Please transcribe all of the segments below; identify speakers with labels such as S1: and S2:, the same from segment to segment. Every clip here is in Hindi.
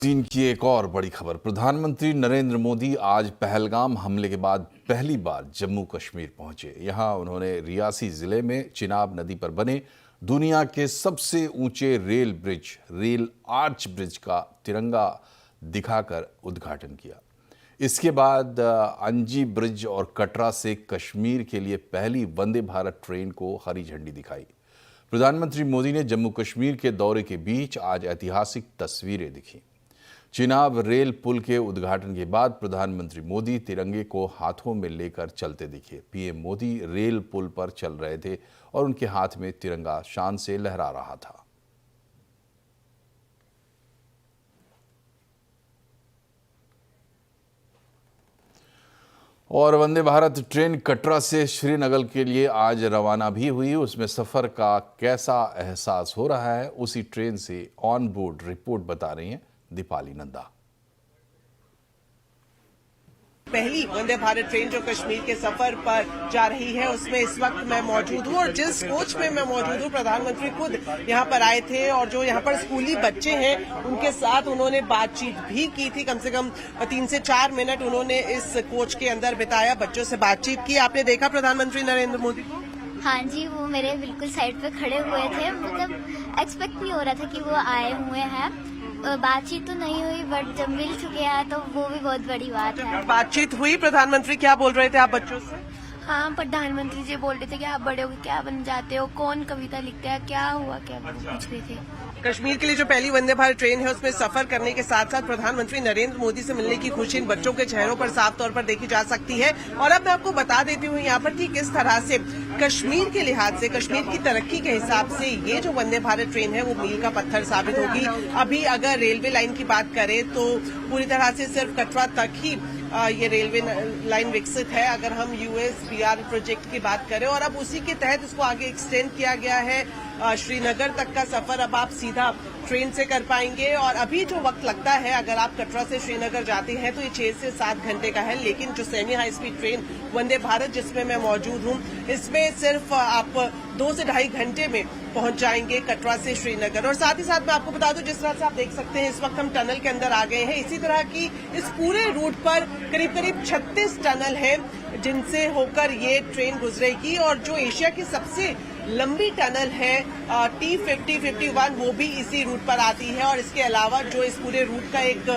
S1: चीन की एक और बड़ी खबर। प्रधानमंत्री नरेंद्र मोदी आज पहलगाम हमले के बाद पहली बार जम्मू कश्मीर पहुंचे। यहां उन्होंने रियासी जिले में चिनाब नदी पर बने दुनिया के सबसे ऊंचे रेल आर्च ब्रिज का तिरंगा दिखाकर उद्घाटन किया। इसके बाद अंजी ब्रिज और कटरा से कश्मीर के लिए पहली वंदे भारत ट्रेन को हरी झंडी दिखाई। प्रधानमंत्री मोदी ने जम्मू कश्मीर के दौरे के बीच आज ऐतिहासिक तस्वीरें दिखी। चिनाब रेल पुल के उद्घाटन के बाद प्रधानमंत्री मोदी तिरंगे को हाथों में लेकर चलते दिखे। पीएम मोदी रेल पुल पर चल रहे थे और उनके हाथ में तिरंगा शान से लहरा रहा था। और वंदे भारत ट्रेन कटरा से श्रीनगर के लिए आज रवाना भी हुई। उसमें सफर का कैसा एहसास हो रहा है, उसी ट्रेन से ऑन बोर्ड रिपोर्ट बता रही हैं दीपाली नंदा।
S2: पहली वंदे भारत ट्रेन जो कश्मीर के सफर पर जा रही है उसमें इस वक्त मैं मौजूद हूँ और जिस कोच में मैं मौजूद हूँ प्रधानमंत्री खुद यहाँ पर आए थे और जो यहाँ पर स्कूली बच्चे हैं उनके साथ उन्होंने बातचीत भी की थी। कम से कम 3 से 4 मिनट उन्होंने इस कोच के अंदर बिताया, बच्चों से बातचीत की। आपने देखा प्रधानमंत्री नरेंद्र मोदी को?
S3: हाँ जी, वो मेरे बिल्कुल साइड पे खड़े हुए थे। मतलब एक्सपेक्ट नहीं हो रहा था कि वो आए हुए हैं। बातचीत तो नहीं हुई बट जब मिल चुके हैं तो वो भी बहुत बड़ी बात है।
S2: बातचीत हुई, प्रधानमंत्री क्या बोल रहे थे आप बच्चों से?
S4: हाँ, प्रधानमंत्री जी बोल रहे थे कि आप बड़े होकर क्या बन जाते हो, कौन कविता लिखते हैं, क्या हुआ, क्या पूछ रहे थे।
S2: कश्मीर के लिए जो पहली वंदे भारत ट्रेन है उसमें सफर करने के साथ साथ प्रधानमंत्री नरेंद्र मोदी से मिलने की खुशी इन बच्चों के चेहरों पर साफ तौर पर देखी जा सकती है। और अब मैं आपको बता देती हूँ यहाँ पर कि किस तरह से कश्मीर के लिहाज से, कश्मीर की तरक्की के हिसाब से ये जो वंदे भारत ट्रेन है वो मील का पत्थर साबित होगी। अभी अगर रेलवे लाइन की बात करें तो पूरी तरह से सिर्फ कटरा तक ही ये रेलवे लाइन विकसित है। अगर हम USBR प्रोजेक्ट की बात करें और अब उसी के तहत इसको आगे एक्सटेंड किया गया है। श्रीनगर तक का सफर अब आप सीधा ट्रेन से कर पाएंगे और अभी जो वक्त लगता है अगर आप कटरा से श्रीनगर जाते हैं तो ये 6 से 7 घंटे का है। लेकिन जो semi high speed train Vande Bharat जिसमें मैं मौजूद हूँ इसमें सिर्फ आप 2 से ढाई घंटे में पहुंच जाएंगे कटरा से श्रीनगर। और साथ ही साथ मैं आपको बता दूं जिस तरह से आप देख सकते हैं इस वक्त हम टनल के अंदर आ गए हैं। इसी तरह की इस पूरे रूट पर करीब 36 टनल हैं जिनसे होकर ये ट्रेन गुजरेगी। और जो एशिया की सबसे लंबी टनल है T50-51 वो भी इसी रूट पर आती है। और इसके अलावा जो इस पूरे रूट का एक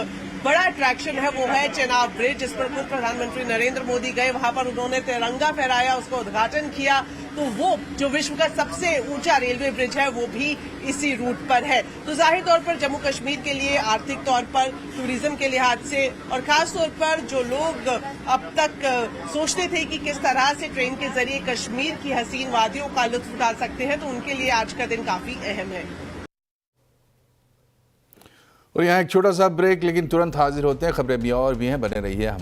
S2: बड़ा अट्रैक्शन है वो है चिनाब ब्रिज, जिस पर खुद प्रधानमंत्री नरेंद्र मोदी गए, वहां पर उन्होंने तिरंगा फहराया, उसका उद्घाटन किया। तो वो जो विश्व का सबसे ऊंचा रेलवे ब्रिज है वो भी इसी रूट पर है। तो जाहिर तौर पर जम्मू कश्मीर के लिए आर्थिक तौर पर, टूरिज्म के लिहाज से और खास तौर पर जो लोग अब तक सोचते थे कि किस तरह से ट्रेन के जरिए कश्मीर की हसीन वादियों का लुत्फ उठा सकते हैं, तो उनके लिए आज का दिन काफी अहम है।
S1: और यहाँ एक छोटा सा ब्रेक, लेकिन तुरंत हाजिर होते हैं। खबरें भी और भी हैं, बने रहिए।